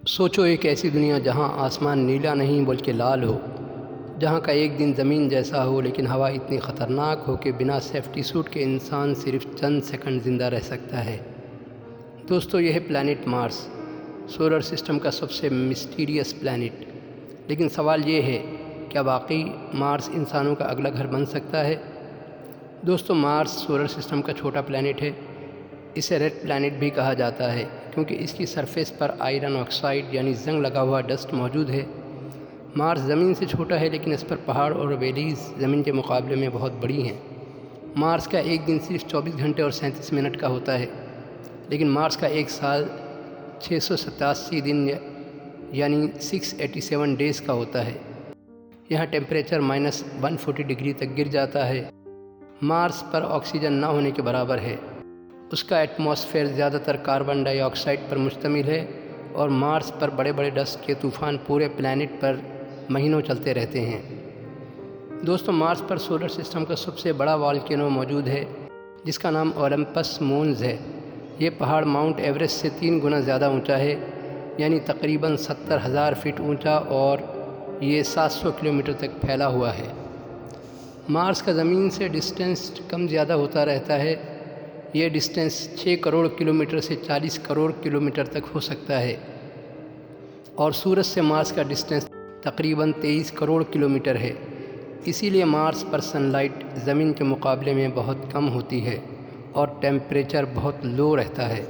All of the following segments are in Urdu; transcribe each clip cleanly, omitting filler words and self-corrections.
سوچو ایک ایسی دنیا جہاں آسمان نیلا نہیں بلکہ لال ہو، جہاں کا ایک دن زمین جیسا ہو لیکن ہوا اتنی خطرناک ہو کہ بنا سیفٹی سوٹ کے انسان صرف چند سیکنڈ زندہ رہ سکتا ہے۔ دوستو، یہ ہے پلانٹ مارس، سولر سسٹم کا سب سے مسٹیریس پلانٹ۔ لیکن سوال یہ ہے، کیا واقعی مارس انسانوں کا اگلا گھر بن سکتا ہے؟ دوستو، مارس سولر سسٹم کا چھوٹا پلانٹ ہے۔ اسے ریڈ پلانٹ بھی کہا جاتا ہے کیونکہ اس کی سرفیس پر آئرن آکسائڈ یعنی زنگ لگا ہوا ڈسٹ موجود ہے۔ مارس زمین سے چھوٹا ہے لیکن اس پر پہاڑ اور ویلیز زمین کے مقابلے میں بہت بڑی ہیں۔ مارس کا ایک دن صرف 24 گھنٹے اور 37 منٹ کا ہوتا ہے، لیکن مارس کا ایک سال 687 دن یعنی 687 ڈیز کا ہوتا ہے۔ یہاں ٹیمپریچر -140 ڈگری تک گر جاتا ہے۔ مارس پر آکسیجن نہ ہونے کے برابر ہے۔ اس کا ایٹماسفیئر زیادہ تر کاربن ڈائی آکسائڈ پر مشتمل ہے اور مارس پر بڑے بڑے ڈسٹ کے طوفان پورے پلانٹ پر مہینوں چلتے رہتے ہیں۔ دوستو، مارس پر سولر سسٹم کا سب سے بڑا والکینو موجود ہے جس کا نام اولمپس مونز ہے۔ یہ پہاڑ ماؤنٹ ایوریسٹ سے 3 گنا زیادہ اونچا ہے، یعنی تقریباً 70,000 فٹ اونچا، اور یہ 700 کلومیٹر تک پھیلا ہوا ہے۔ مارس کا زمین سے ڈسٹینس کم زیادہ ہوتا رہتا ہے۔ یہ ڈسٹینس 6 کروڑ کلومیٹر سے 40 کروڑ کلومیٹر تک ہو سکتا ہے، اور سورج سے مارس کا ڈسٹینس تقریباً 23 کروڑ کلومیٹر ہے۔ اسی لیے مارس پر سن لائٹ زمین کے مقابلے میں بہت کم ہوتی ہے اور ٹیمپریچر بہت لو رہتا ہے۔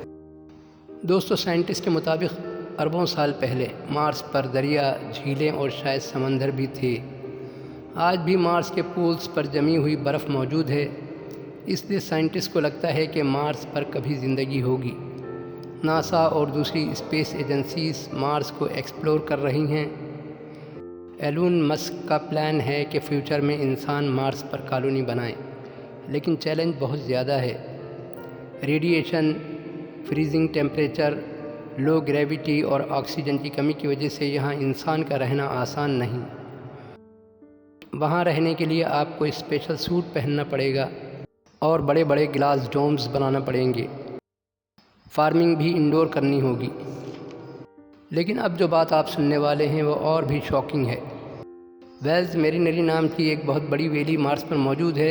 دوستو، سائنٹسٹ کے مطابق اربوں سال پہلے مارس پر دریا، جھیلیں اور شاید سمندر بھی تھے۔ آج بھی مارس کے پولز پر جمی ہوئی برف موجود ہے، اس لیے سائنٹسٹ کو لگتا ہے کہ مارس پر کبھی زندگی ہوگی۔ ناسا اور دوسری اسپیس ایجنسیز مارس کو ایکسپلور کر رہی ہیں۔ ایلون مسک کا پلان ہے کہ فیوچر میں انسان مارس پر کالونی بنائیں، لیکن چیلنج بہت زیادہ ہے۔ ریڈیشن، فریزنگ ٹیمپریچر، لو گریویٹی اور آکسیجن کی کمی کی وجہ سے یہاں انسان کا رہنا آسان نہیں۔ وہاں رہنے کے لیے آپ کو اسپیشل سوٹ پہننا پڑے گا اور بڑے بڑے گلاس ڈومز بنانا پڑیں گے۔ فارمنگ بھی انڈور کرنی ہوگی۔ لیکن اب جو بات آپ سننے والے ہیں وہ اور بھی شاکنگ ہے۔ ویلز میرینری نام کی ایک بہت بڑی ویلی مارس پر موجود ہے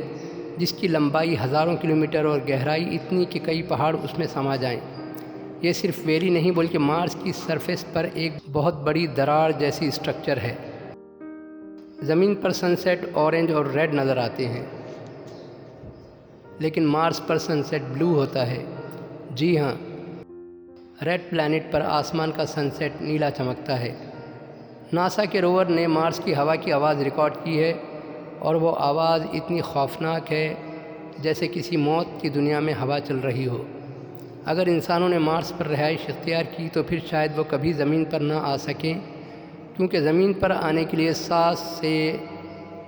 جس کی لمبائی ہزاروں کلومیٹر اور گہرائی اتنی کہ کئی پہاڑ اس میں سما جائیں۔ یہ صرف ویلی نہیں بلکہ مارس کی سرفیس پر ایک بہت بڑی دراڑ جیسی اسٹرکچر ہے۔ زمین پر سن سیٹ اورنج اور ریڈ نظر آتے ہیں، لیکن مارس پر سن سیٹ بلو ہوتا ہے۔ جی ہاں، ریڈ پلانٹ پر آسمان کا سن سیٹ نیلا چمکتا ہے۔ ناسا کے روور نے مارس کی ہوا کی آواز ریکارڈ کی ہے، اور وہ آواز اتنی خوفناک ہے جیسے کسی موت کی دنیا میں ہوا چل رہی ہو۔ اگر انسانوں نے مارس پر رہائش اختیار کی تو پھر شاید وہ کبھی زمین پر نہ آ سکیں، کیونکہ زمین پر آنے کے لیے 7 سے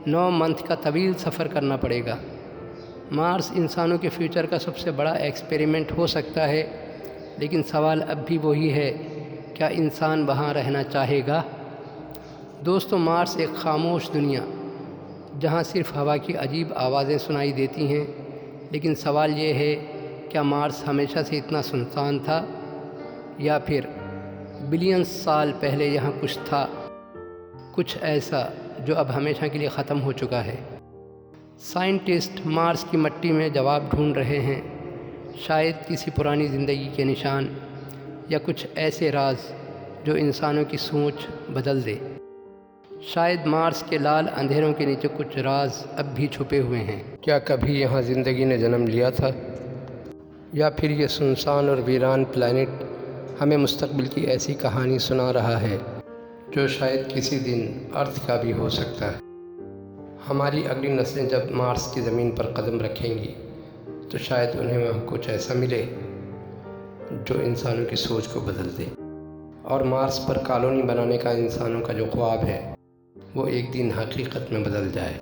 9 منتھ کا طویل سفر کرنا پڑے گا۔ مارس انسانوں کے فیوچر کا سب سے بڑا ایکسپیریمنٹ ہو سکتا ہے، لیکن سوال اب بھی وہی ہے، کیا انسان وہاں رہنا چاہے گا؟ دوستو، مارس ایک خاموش دنیا جہاں صرف ہوا کی عجیب آوازیں سنائی دیتی ہیں، لیکن سوال یہ ہے، کیا مارس ہمیشہ سے اتنا سنسان تھا، یا پھر بلین سال پہلے یہاں کچھ تھا، کچھ ایسا جو اب ہمیشہ کے لیے ختم ہو چکا ہے؟ سائنٹسٹ مارس کی مٹی میں جواب ڈھونڈ رہے ہیں، شاید کسی پرانی زندگی کے نشان، یا کچھ ایسے راز جو انسانوں کی سوچ بدل دے۔ شاید مارس کے لال اندھیروں کے نیچے کچھ راز اب بھی چھپے ہوئے ہیں۔ کیا کبھی یہاں زندگی نے جنم لیا تھا، یا پھر یہ سنسان اور ویران پلانٹ ہمیں مستقبل کی ایسی کہانی سنا رہا ہے جو شاید کسی دن ارتھ کا بھی ہو سکتا ہے؟ ہماری اگلی نسلیں جب مارس کی زمین پر قدم رکھیں گی تو شاید انہیں وہاں کچھ ایسا ملے جو انسانوں کی سوچ کو بدل دے، اور مارس پر کالونی بنانے کا انسانوں کا جو خواب ہے وہ ایک دن حقیقت میں بدل جائے۔